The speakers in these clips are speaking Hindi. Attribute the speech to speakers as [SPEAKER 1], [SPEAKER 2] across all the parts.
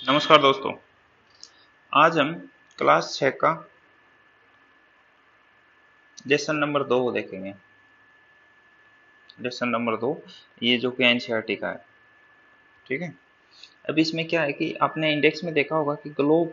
[SPEAKER 1] नमस्कार दोस्तों। आज हम क्लास 6 का लेसन नंबर 2 को देखेंगे। लेसन नंबर 2 ये जो कि एनसीईआरटी का है। ठीक है। अब इसमें क्या है कि आपने इंडेक्स में देखा होगा कि ग्लोब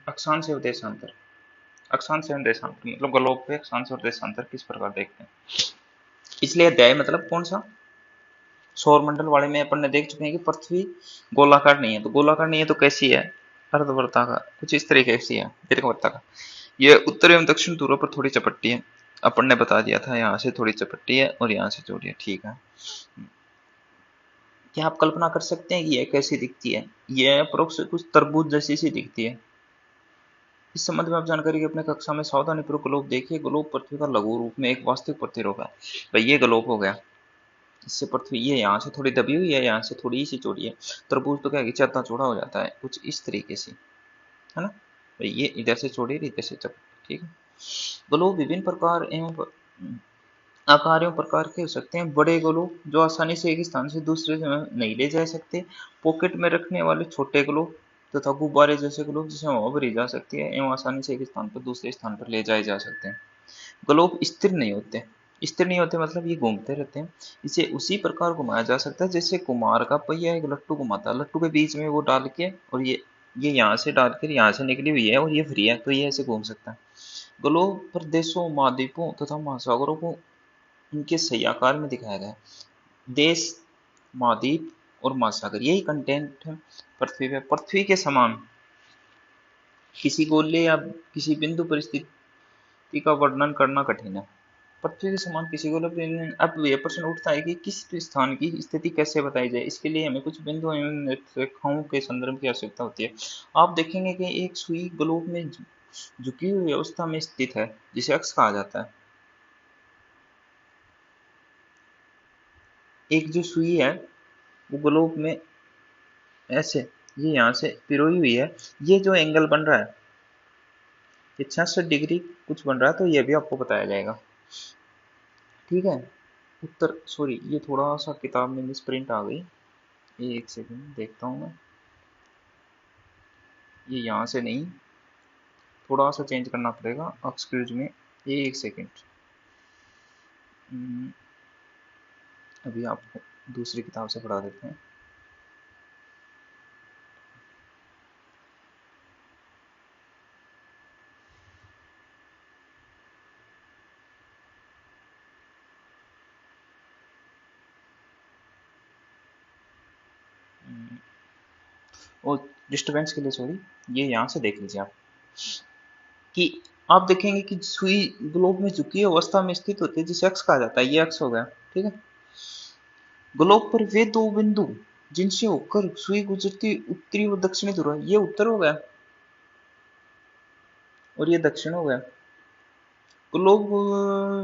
[SPEAKER 1] अक्षांश और देशांतर, अक्षांश एवं देशांतर मतलब ग्लोब पे अक्षांश और देशांतर किस प्रकार देखते हैं। इसलिए अध्याय मतलब कौन सा, सौर मंडल वाले में अपन ने देख चुके हैं कि पृथ्वी गोलाकार नहीं है। तो गोलाकार नहीं है तो कैसी है, अर्धवृत्ताकार कुछ इस तरीके से है, दीर्घवृत्ताकार। ये उत्तर एवं दक्षिण ध्रुव पर थोड़ी चपट्टी है, अपन ने बता दिया था। यहाँ से थोड़ी चपट्टी है और यहाँ से चौड़ी है। ठीक है। क्या आप कल्पना कर सकते हैं कि यह कैसी दिखती है। यह अप्रोक्स कुछ तरबूज जैसी सी दिखती है। इस संबंध में आप जानकारी की अपने कक्षा में सावधानी पूर्वक ग्लोब देखिए। ग्लोब पृथ्वी का लघु रूप में एक वास्तविक प्रतिरूप है। भाई ये ग्लोब हो गया। इससे पृथ्वी ये यहाँ से थोड़ी दबी हुई है, यहाँ से थोड़ी सी चौड़ी है। तरबूज तो क्या है कि ज्यादा चौड़ा हो जाता है, कुछ इस तरीके से, है ना। भाई ये इधर से चौड़ी इधर से चौड़ी। ठीक है। ग्लोब विभिन्न प्रकार एवं आकार एवं प्रकार के हो सकते हैं। बड़े ग्लोब जो आसानी से एक स्थान से दूसरे में नहीं ले जा सकते। पॉकेट में रखने वाले छोटे ग्लोब तथा गुब्बारे जैसे ग्लोब जिसमें हवा भरी जा सकती है एवं आसानी से एक स्थान पर दूसरे स्थान पर ले जाए जा सकते हैं। ग्लोब स्थिर नहीं होते। स्थिर नहीं होते मतलब ये घूमते रहते हैं। इसे उसी प्रकार घुमाया जा सकता है जैसे कुम्हार का पहिया एक लट्टू घुमाता है। लट्टू के बीच में वो डाल के, और ये यहाँ से डाल कर यहाँ से निकली हुई है और ये फ्री है, तो ये ऐसे घूम सकता है। ग्लोब प्रदेशों, महाद्वीपों तथा महासागरों को इनके सही आकार में दिखाया गया है। देश, महाद्वीप और महासागर यही कंटेंट है पृथ्वी पे। पृथ्वी के समान किसी गोले या किसी बिंदु परिस्थिति का वर्णन करना कठिन है। पृथ्वी के समान किसी गोले पर अब यह प्रश्न उठता है कि किस स्थान की स्थिति कैसे बताई जाए। इसके लिए हमें कुछ बिंदु एवं रेखाओं के संदर्भ की आवश्यकता होती है। आप देखेंगे कि एक सुई ग्लोब में झुकी हुई अवस्था में स्थित है जिसे अक्ष कहा जाता है। एक जो सुई है वो ग्लोब में ऐसे, ये यहाँ से पिरोई हुई है। ये जो एंगल बन रहा है ये 66 डिग्री कुछ बन रहा है, तो ये भी आपको बताया जाएगा। ठीक है। उत्तर सॉरी, ये थोड़ा सा किताब में मिस प्रिंट आ गई। ये एक सेकंड देखता हूँ मैं। ये यहाँ से नहीं, थोड़ा सा चेंज करना पड़ेगा, एक्सक्यूज में। ये एक सेकंड। अभी आपको दूसरी किताब से पढ़ा देते हैं। और डिस्टर्बेंस के लिए सॉरी। ये यहाँ से देख लीजिए आप कि आप देखेंगे कि सुई ग्लोब में झुकी अवस्था में स्थित होती है जिसे अक्ष कहा जाता है। ये अक्ष हो गया। ठीक है। ग्लोब पर वे दो बिंदु जिनसे होकर सुई गुजरती उत्तरी व दक्षिणी ध्रुव, ये उत्तर हो गया और ये दक्षिण हो गया। ग्लोब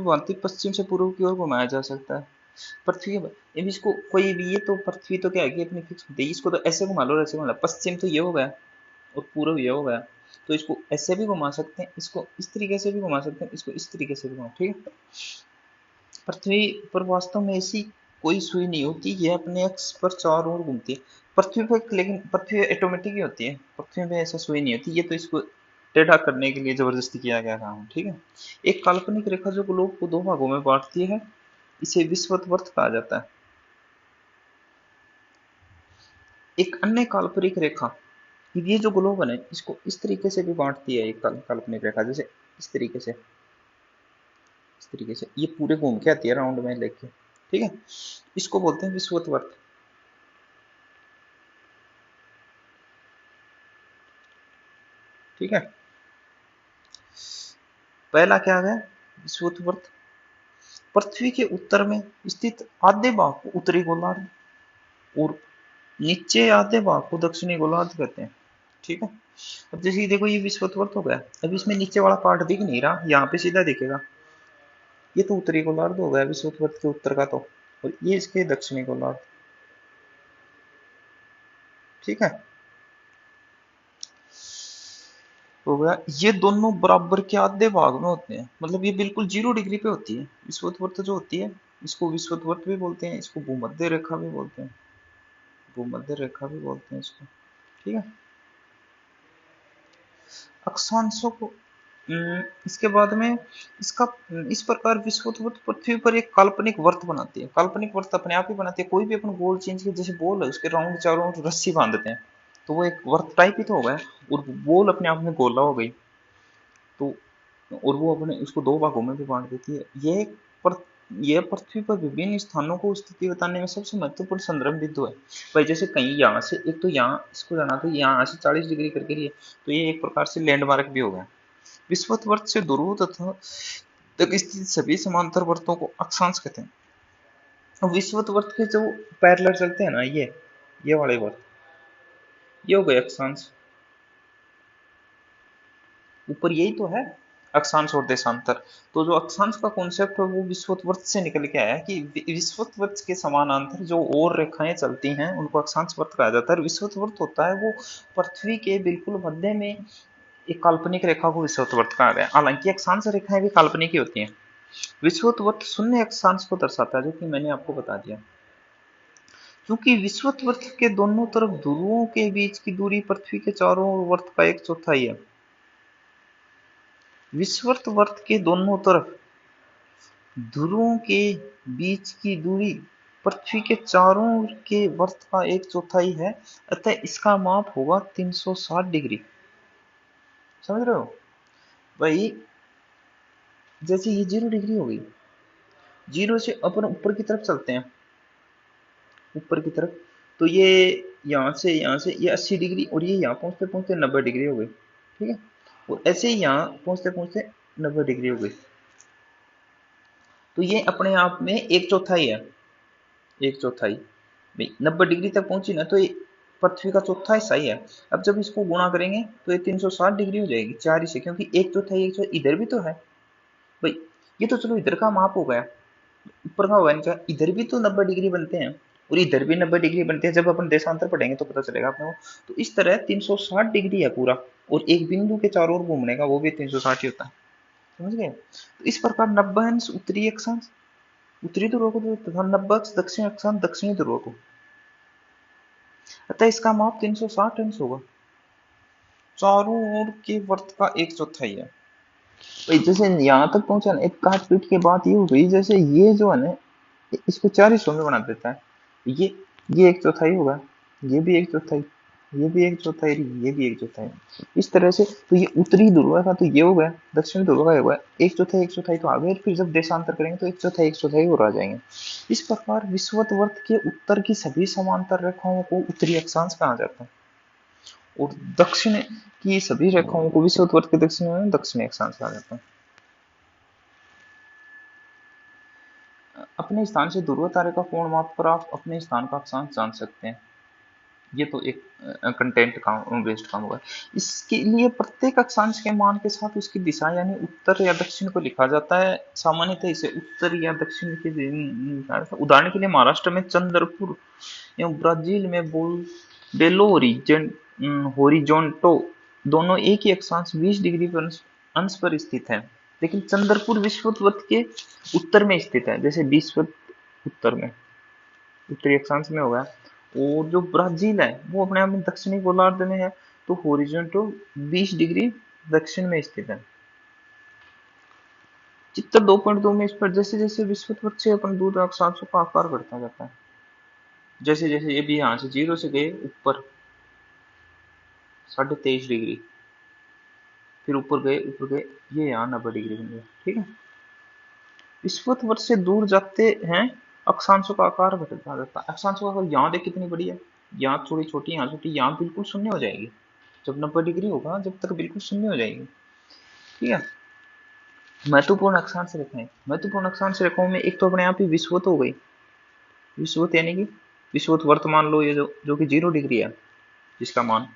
[SPEAKER 1] भांति पश्चिम से पूर्व की ओर घुमाया जा सकता है। पृथ्वी अब इसको कोई भी, ये तो पृथ्वी तो क्या है कि अपनी फिक्स होती है। इसको तो ऐसे घुमा लो और ऐसे घुमा लो। पश्चिम तो ये हो गया और पूर्व ये हो गया, तो इसको ऐसे भी घुमा सकते हैं, इसको इस तरीके से भी घुमा सकते हैं, इसको इस तरीके से भी घुमा। ठीक है। पृथ्वी पर वास्तव में ऐसी कोई सुई नहीं होती, ये अपने अक्ष पर चारों ओर घूमती है। पृथ्वी पर, लेकिन पृथ्वी ऑटोमेटिक ही होती है, पृथ्वी में ऐसा सुई नहीं होती। ये तो इसको टेढ़ा करने के लिए जबरदस्ती किया गया काम। ठीक है। एक काल्पनिक रेखा जो ग्लोब को दो भागों में बांटती है इसे विषुवत कहा जाता है। एक अन्य काल्पनिक रेखा, ये जो ग्लोब है इसको इस तरीके से भी बांटती है। एक काल्पनिक रेखा जैसे इस तरीके से, इस तरीके से ये पूरे घूम के आती है राउंड में लेके। ठीक है। इसको बोलते हैं विषुवत। ठीक है। पहला क्या है, विषुवत। पृथ्वी के उत्तर में स्थित आधे भाग को उत्तरी गोलार्ध और नीचे आधे भाग को दक्षिणी गोलार्ध कहते हैं। ठीक है। अब जैसे देखो ये विषुवत हो गया। अब इसमें नीचे वाला पार्ट दिख नहीं रहा, यहाँ पे सीधा दिखेगा। ये तो उत्तरी गोलार्ध हो गया विषुवत के उत्तर का, तो और ये इसके दक्षिणी गोलार्ध। ठीक है। हो गया। ये दोनों बराबर के आधे भाग में होते हैं, मतलब ये बिल्कुल 0 डिग्री पे होती है विषुवत जो होती है। इसको विषुवत भी बोलते हैं, इसको भूमध्य रेखा भी बोलते हैं। भूमध्य रेखा भी बोलते हैं इसको। ठीक है, अक्षांशों को इसके बाद में इसका इस प्रकार विषुवत पृथ्वी पर एक काल्पनिक वर्त बनाती है। काल्पनिक वर्त अपने आप ही बनाती है। कोई भी अपन गोल चेंज के जैसे बॉल है उसके राउंड चारों ओर रस्सी बांध देते हैं तो वो एक वर्त टाइप ही तो हो गया, और बॉल अपने आप में गोला हो गई। तो और वो अपने उसको दो भागों में भी बांट देती है। पर, यह पृथ्वी पर विभिन्न स्थानों को स्थिति बताने में सबसे महत्वपूर्ण संदर्भ बिंदु है। भाई जैसे कहीं यहाँ से एक तो यहाँ इसको जाना तो यहाँ से 40 डिग्री करके लिए, तो ये एक प्रकार से लैंडमार्क भी हो गया। विषुवत से ध्रुव तथा तक स्थित सभी समांतर वर्तों को अक्षांश कहते हैं। अब विषुवत के जो पैरेलल चलते हैं ना, ये वाले वर्त, ये हो गए अक्षांश। ऊपर यही तो है अक्षांश और देशांतर। तो जो अक्षांश का कॉन्सेप्ट है वो विषुवत से निकल के आया कि विषुवत के समानांतर जो और रेखाएं चलती हैं उनको अक्षांश वर्त कहा जाता है। विषुवत होता है वो पृथ्वी के बिल्कुल मध्य में एक काल्पनिक रेखा को विषुवत कहा गया। हालांकि अक्षांश रेखाएं भी काल्पनिक ही होती हैं। विषुवत शून्य अक्षांश को दर्शाता है, जो कि मैंने आपको बता दिया। क्योंकि विषुवत के दोनों तरफ ध्रुवों के बीच की दूरी पृथ्वी के चारों ओर वर्त का 1/4 है। विषुवत वर्त के दोनों तरफ ध्रुवों के बीच की दूरी पृथ्वी के चारों ओर के वर्त का 1/4 है। अतः इसका माप होगा 360 डिग्री। समझ रहे हो भाई? जैसे ये 0 डिग्री हो गई, 0 से अपन ऊपर की तरफ चलते हैं, ऊपर की तरफ, तो ये यहाँ से ये 80 डिग्री, और ये यहाँ पहुंचते पहुंचते 90 डिग्री हो गई। ठीक है, और ऐसे ही यहाँ पहुंचते पहुंचते 90 डिग्री हो गई। तो ये अपने आप में 1/4 है। 1/4 भाई 90 डिग्री तक पहुंची ना, तो ये पृथ्वी का चौथा हिस्सा ही है। अब जब इसको गुणा करेंगे तो ये 360 डिग्री हो जाएगी 4 से, क्योंकि 1/4 इधर भी तो है भाई। ये तो चलो इधर का माप हो गया, ऊपर का होगा नहीं, इधर भी तो 90 डिग्री बनते हैं और इधर भी 90 डिग्री बनते हैं। जब अपन देशांतर पढ़ेंगे तो पता चलेगा अपने को। तो इस तरह 360 डिग्री है पूरा, और एक बिंदु के चारों ओर घूमने का वो भी 360 ही होता है। समझ गए? तो इस प्रकार 90 अंश उत्तरी अक्षांश उत्तरी ध्रुव को, तथा 90 अंश दक्षिण अक्षांश दक्षिणी ध्रुव को। अतः इसका माप 360 अंश होगा। चारों ओर के वर्त का 1/4 है भाई। जैसे यहाँ तक पहुंचा ना, एक काट पीट के बात ये हो गई, जैसे ये जो है ना इसको 4 हिस्सों में बना देता है। ये 1/4 होगा, ये भी 1/4, ये भी 1/4, ये भी 1/4। इस तरह से तो ये उत्तरी ध्रुव का तो ये हो गया, दक्षिण ध्रुव का होगा 1/4 तो आ गए। फिर जब देशांतर करेंगे तो 1/4 और आ जाएंगे। इस प्रकार विषुवत वर्त के उत्तर की सभी समांतर रेखाओं को उत्तरी अक्षांश कहा जाता है, और दक्षिण की सभी रेखाओं को विषुवत वर्त के दक्षिण में दक्षिणी अक्षांश कहा जाता है। अपने स्थान से ध्रुव तारे का कोण माप कर आप अपने स्थान का अक्षांश जान सकते हैं। ये तो एक कंटेंट काम बेस्ड काम होगा। इसके लिए प्रत्येक अक्षांश के मान के साथ उसकी दिशा यानी उत्तर या दक्षिण को लिखा जाता है। सामान्यतः इसे उत्तर या दक्षिण के उदाहरण के लिए महाराष्ट्र में चंद्रपुर एवं ब्राजील में बेलो होरिजोंटो दोनों एक ही अक्षांश 20 डिग्री पर अंश पर स्थित है। लेकिन चंद्रपुर विषुवत के उत्तर में स्थित है, जैसे विषुवत उत्तर में उत्तरी अक्षांश में होगा। और जो ब्राजील है वो अपने आप में दक्षिणी गोलार्ध में है, तो होरिजोंटल 20 डिग्री दक्षिण में स्थित है। चित्र 2.2 में इस पर जैसे जैसे विषुवत से अपन दूर अक्षांशों का आकार बढ़ता जाता है, जैसे जैसे ये भी यहाँ से 0 से गए ऊपर 23.5 डिग्री, फिर ऊपर गए ये यहाँ 90 डिग्री बन गया। ठीक है, विषुवत से दूर जाते हैं अक्षांशों का आकार घटता जाता है। अक्षांशों का आकार यहाँ देख कितनी बड़ी है, यहाँ थोड़ी छोटी, यहाँ छोटी, यहाँ बिल्कुल शून्य हो जाएगी जब 90 डिग्री होगा, जब तक बिल्कुल शून्य हो जाएगी। ठीक है, महत्वपूर्ण अक्षांश रेखाएं। महत्वपूर्ण अक्षांश रेखाओं में एक तो अपने आप ही विषुवत हो गई, विषुवत यानी कि विषुवत वर्तमान लो ये जो कि 0 डिग्री है जिसका मान।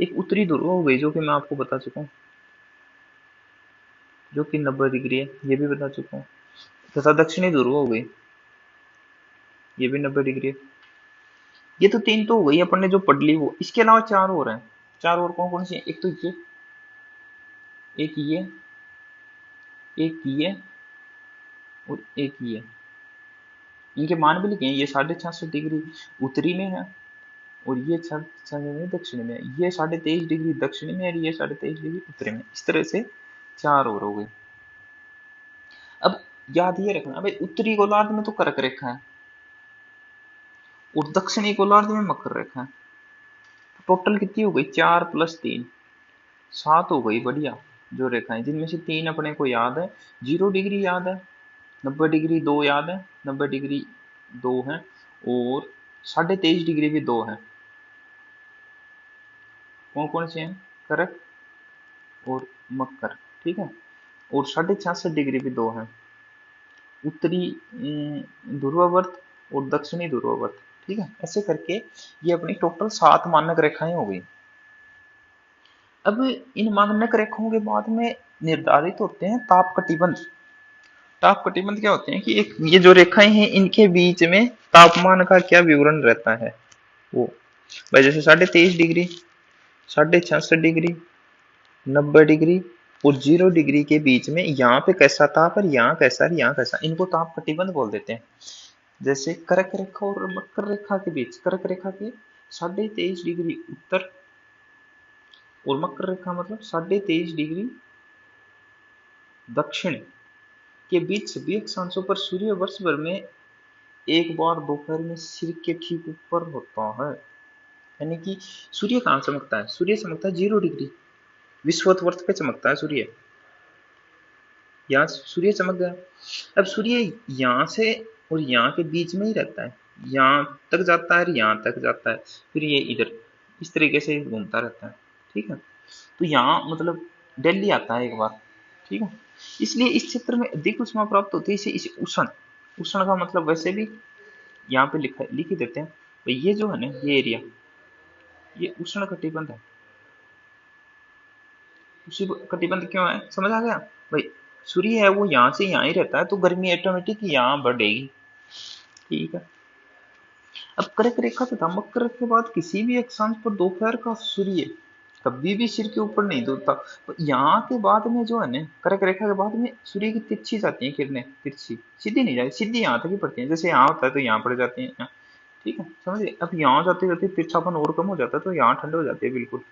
[SPEAKER 1] एक उत्तरी ध्रुव हो गई जो कि मैं आपको बता चुका हूँ, जो कि 90 डिग्री है, ये भी बता चुका हूँ। तथा दक्षिणी ध्रुव हो गई, ये भी 90 डिग्री है। ये तो 3 तो हो गई अपन ने जो पढ़ ली वो। इसके अलावा 4 और हैं। 4 और कौन कौन सी हैं? एक तो ये, एक ये, एक ये और एक ये। इनके मान भी लिखे हैं। ये 650 डिग्री उत्तरी में है, और ये दक्षिण में, ये 23.5 डिग्री दक्षिण में और ये 23.5 डिग्री उत्तरी में। इस तरह से 4 और हो गए। अब याद ये रखना भाई, उत्तरी गोलार्ध में तो कर्क रेखा है और दक्षिणी गोलार्ध में मकर रेखा है। टोटल कितनी हो गई? 4 + 3 7 हो गई। बढ़िया। जो रेखाएं, जिनमें से 3 अपने को याद है, 0 डिग्री याद है, 90 डिग्री 2 याद है, 90 डिग्री 2 है, और 23.5 डिग्री भी 2 है। कौन कौन से हैं? कर्क और मकर। ठीक है। और 66.5 डिग्री भी 2 है, उत्तरी ध्रुववर्त और दक्षिणी ध्रुववर्त। ठीक है। ऐसे करके ये अपनी टोटल 7 मानक रेखाएं हो गई। अब इन मानक रेखाओं के बाद में निर्धारित होते हैं ताप कटिबंध। ताप कटिबंध क्या होते हैं कि एक ये जो रेखाएं हैं इनके बीच में तापमान का क्या विवरण रहता है वो। भाई जैसे 23.5 डिग्री, 66 डिग्री, 90 डिग्री और 0 डिग्री के बीच में यहाँ पे कैसा ताप है, यहाँ कैसा है, यहाँ कैसा, इनको ताप कटिबंध बोल देते हैं। जैसे कर्क रेखा और मकर रेखा के बीच, कर्क रेखा के 23.5 डिग्री उत्तर और मकर रेखा मतलब 23.5 डिग्री दक्षिण के बीच सभी अक्षांशों पर सूर्य वर्ष भर में एक बार दोपहर में सिर के ठीक ऊपर होता है। यानी कि सूर्य कहाँ चमकता है? सूर्य चमकता है 0 डिग्री विषुवत पे चमकता है सूर्य। यहाँ सूर्य चमक गया। अब सूर्य यहाँ से और यहाँ के बीच में ही रहता है, यहाँ तक जाता है और यहाँ तक जाता है, फिर ये इधर इस तरीके से घूमता रहता है। ठीक है। तो यहाँ मतलब दिल्ली आता है एक बार। ठीक है। इसलिए इस क्षेत्र में अधिक उष्मा प्राप्त होती है, इसे उष्ण, उष्ण का मतलब वैसे भी यहाँ पे लिख ही देते हैं भाई। ये जो है ना, ये एरिया, ये उष्ण कटिबंध है। उसी कटिबंध क्यों है, समझ आ गया भाई? सूर्य है वो यहाँ से यहाँ ही रहता है, तो गर्मी ऑटोमेटिक यहाँ बढ़ेगी। ठीक है। अब कर्क रेखा तथा मकर के बाद किसी भी अक्षांश पर दोपहर का सूर्य कभी भी सिर के ऊपर नहीं डूबता। तो यहाँ के बाद में जो है ना, कर्क रेखा के बाद में सूर्य की तिरछी जाती है किरणें, तिरछी, सीधी नहीं जाती, सीधी यहाँ तक ही पड़ती है। जैसे यहाँ होता है तो यहाँ पड़ जाती है। ठीक है, समझिए। अब यहाँ जाते जाते तिरछापन और कम हो जाता है, तो यहाँ ठंड हो जाती है बिल्कुल।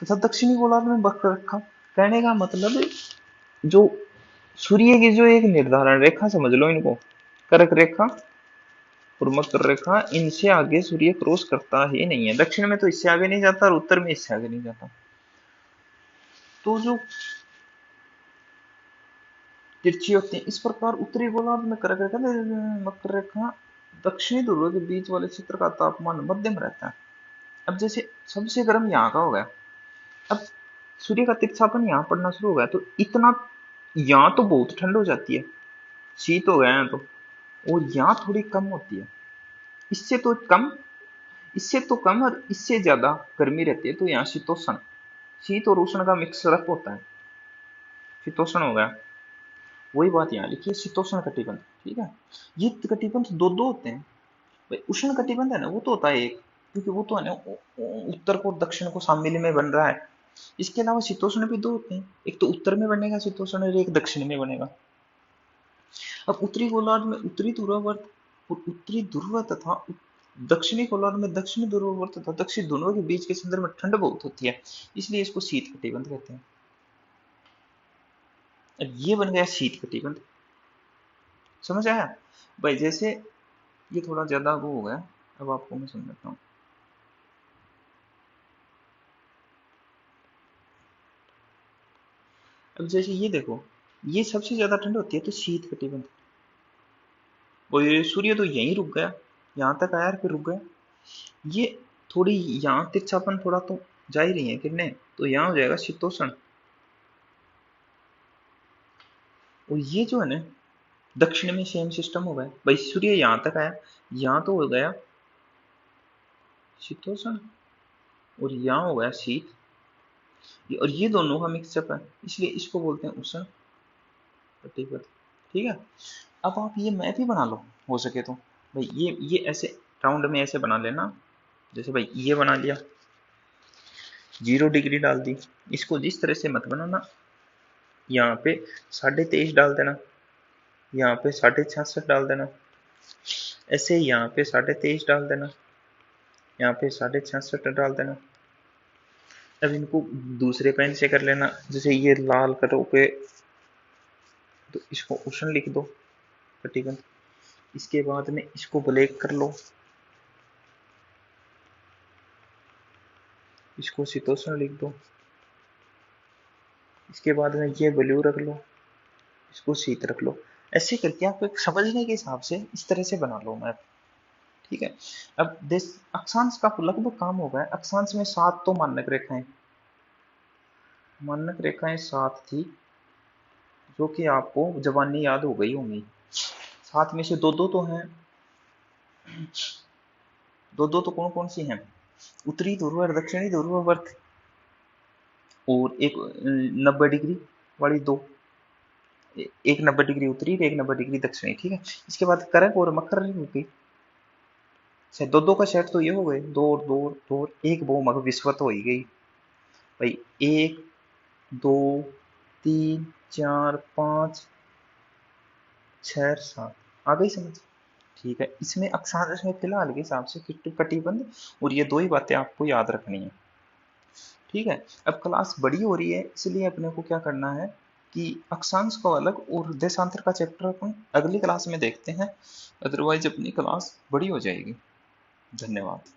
[SPEAKER 1] तथा दक्षिणी गोलार्ध में वक्र रेखा, कहने का मतलब जो सूर्य की जो एक निर्धारण रेखा समझ लो इनको, कर्क रेखा और मकर रेखा, इनसे आगे सूर्य क्रॉस करता ही नहीं है। दक्षिण में तो इससे आगे नहीं जाता और उत्तर में इससे आगे नहीं जाता। तो जो तिरछी होती है इस प्रकार उत्तरी गोलार्ध में कर्क रेखा, मकर रेखा, दक्षिणी ध्रुव के बीच वाले क्षेत्र का तापमान मध्यम रहता है। अब जैसे सबसे गर्म यहाँ का हो गया, अब सूर्य का तिरछापन यहाँ पड़ना शुरू हो गया, तो इतना यहाँ तो बहुत ठंड हो जाती है, शीत हो गया यहाँ तो, और यहाँ थोड़ी कम होती है। इससे तो कम, इससे तो कम और इससे ज्यादा गर्मी रहती है, तो यहाँ शीतोष्ण, शीत और उष्ण का मिक्सअप होता है, शीतोष्ण हो गया। वही बात यहाँ लिखिए, शीतोष्ण कटिबंध। ठीक है। ये कटिबंध दो दो होते हैं भाई। उष्ण कटिबंध है ना, वो तो होता है एक, क्योंकि वो तो है ना उत्तर को दक्षिण को शामिल में बन रहा है। इसके अलावा शीतोष्ण भी दो होते हैं, एक तो उत्तर में बनेगा शीतोष्ण और एक दक्षिण में बनेगा। अब उत्तरी गोलार्ध में उत्तरी ध्रुववर्त और उत्तरी ध्रुव तथा दक्षिणी गोलार्ध में दक्षिणी ध्रुववर्त तथा दक्षिण दोनों के बीच के संदर्भ में ठंड बहुत होती है, इसलिए इसको शीत कटिबंध कहते हैं। अब ये बन गया शीत कटिबंध। समझ आया भाई? जैसे ये थोड़ा ज्यादा वो हो गया, अब आपको मैं समझाता हूँ। अब जैसे ये देखो, ये सबसे ज्यादा ठंड होती है तो शीत कटिबंध। वो ये सूर्य तो यहीं रुक गया, यहाँ तक आया फिर रुक गया। ये थोड़ी यहाँ तिरछापन थोड़ा तो जा ही रही है किरणें, तो यहाँ हो जाएगा शीतोष्ण। और ये जो है ना, दक्षिण में सेम सिस्टम हो गया भाई। सूर्य यहाँ तक आया, यहाँ तो हो गया शीतोष्ण और यहाँ हो गया शीत, और ये दोनों का मिक्सअप है, इसलिए इसको बोलते हैं उष्ण कटिबंध। ठीक है। अब आप ये मैप ही बना लो हो सके तो भाई, ये ऐसे राउंड में ऐसे बना लेना। जैसे भाई ये बना लिया, 0 डिग्री डाल दी, इसको जिस तरह से मत बनाना, यहाँ पे 23.5 डाल देना, यहाँ पे 66.5 डाल देना, ऐसे ही यहाँ पे 23.5 डाल देना, यहाँ पे 66.5 डाल देना। अब इनको दूसरे पेन से कर लेना, जैसे ये लाल करोगे तो इसको उष्ण लिख दो कटिबंध। इसके बाद में इसको ब्लैक कर लो, इसको शीतोष्ण लिख दो। इसके बाद में ये ब्लू रख लो, इसको शीत रख लो। ऐसे करके आपको एक समझने के हिसाब से इस तरह से बना लो मैप। ठीक है। अब देश अक्षांश का लगभग काम हो गया। अक्षांश में 7 तो मानक रेखाएं 7 थी, जो कि आपको जबानी याद हो गई होंगी। 7 में से दो दो तो हैं, दो दो तो कौन कौन सी हैं? उत्तरी ध्रुव और दक्षिणी ध्रुववर्त, और एक 90 डिग्री वाली दो, एक 90 डिग्री उत्तरी, एक 90 डिग्री दक्षिणी। ठीक है। इसके बाद करक और मकर हो गई। अच्छा, दो दो का सेट तो ये हो गए, दो और दो और दो और एक, वो मगर विस्वत हो ही गई भाई। 1 2 3 4 5 6 7 आ गई समझ? ठीक है। इसमें अक्षांश में फिलहाल के हिसाब से कटिबंध और ये दो ही बातें आपको याद रखनी है। ठीक है। अब क्लास बड़ी हो रही है, इसलिए अपने को क्या करना है कि अक्षांश को अलग और देशांतर का चैप्टर अपन अगली क्लास में देखते हैं, अदरवाइज अपनी क्लास बड़ी हो जाएगी। धन्यवाद।